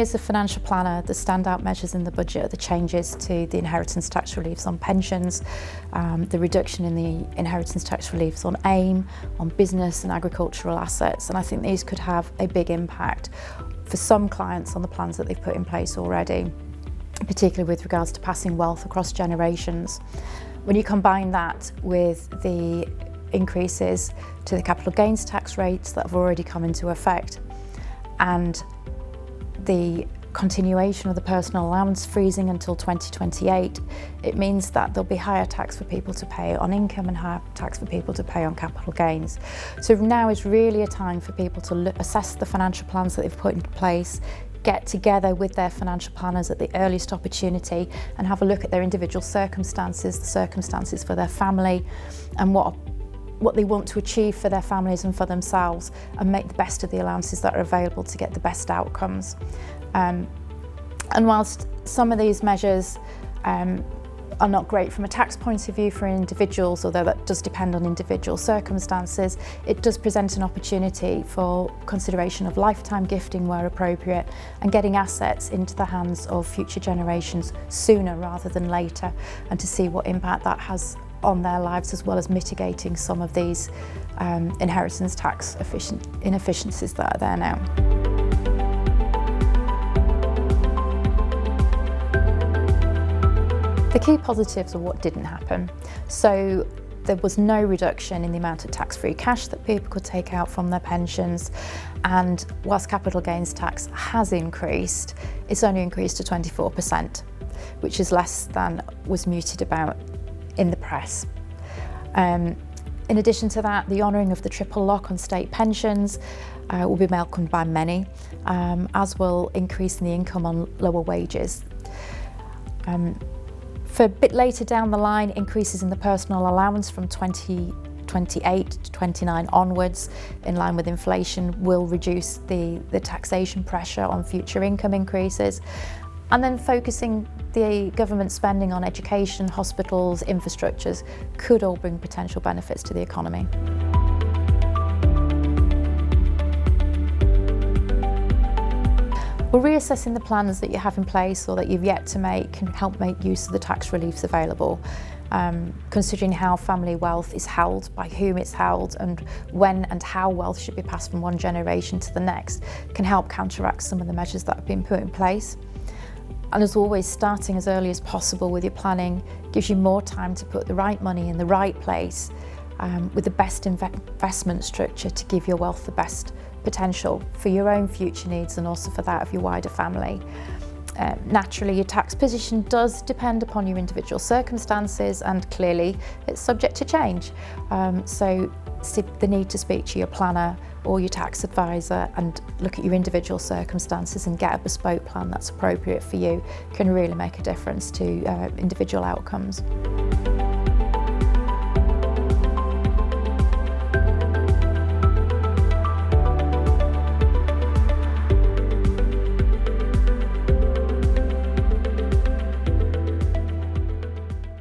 as a financial planner, the standout measures in the budget are the changes to the inheritance tax reliefs on pensions, the reduction in the inheritance tax reliefs on AIM, on business and agricultural assets, and I think these could have a big impact for some clients on the plans that they've put in place already, particularly with regards to passing wealth across generations. When you combine that with the increases to the capital gains tax rates that have already come into effect and the continuation of the personal allowance freezing until 2028, it means that there'll be higher tax for people to pay on income and higher tax for people to pay on capital gains. So now is really a time for people to assess the financial plans that they've put in place, get together with their financial planners at the earliest opportunity and have a look at their individual circumstances, the circumstances for their family and what they want to achieve for their families and for themselves, and make the best of the allowances that are available to get the best outcomes. And whilst some of these measures are not great from a tax point of view for individuals, although that does depend on individual circumstances, it does present an opportunity for consideration of lifetime gifting where appropriate and getting assets into the hands of future generations sooner rather than later, and to see what impact that has on their lives, as well as mitigating some of these inheritance tax inefficiencies that are there now. The key positives are what didn't happen. So there was no reduction in the amount of tax-free cash that people could take out from their pensions, and whilst capital gains tax has increased, it's only increased to 24%, which is less than was mooted about in the press. In addition to that, the honouring of the triple lock on state pensions will be welcomed by many, as will increasing the income on lower wages. For a bit later down the line, increases in the personal allowance from 2028 to 29 onwards, in line with inflation, will reduce the taxation pressure on future income increases. And then focusing the government spending on education, hospitals, infrastructures could all bring potential benefits to the economy. Well, reassessing the plans that you have in place or that you've yet to make can help make use of the tax reliefs available. Considering how family wealth is held, by whom it's held, and when and how wealth should be passed from one generation to the next can help counteract some of the measures that have been put in place. And as always, starting as early as possible with your planning gives you more time to put the right money in the right place with the best investment structure to give your wealth the best potential for your own future needs and also for that of your wider family. Naturally, your tax position does depend upon your individual circumstances, and clearly it's subject to change. So the need to speak to your planner or your tax advisor and look at your individual circumstances and get a bespoke plan that's appropriate for you can really make a difference to individual outcomes.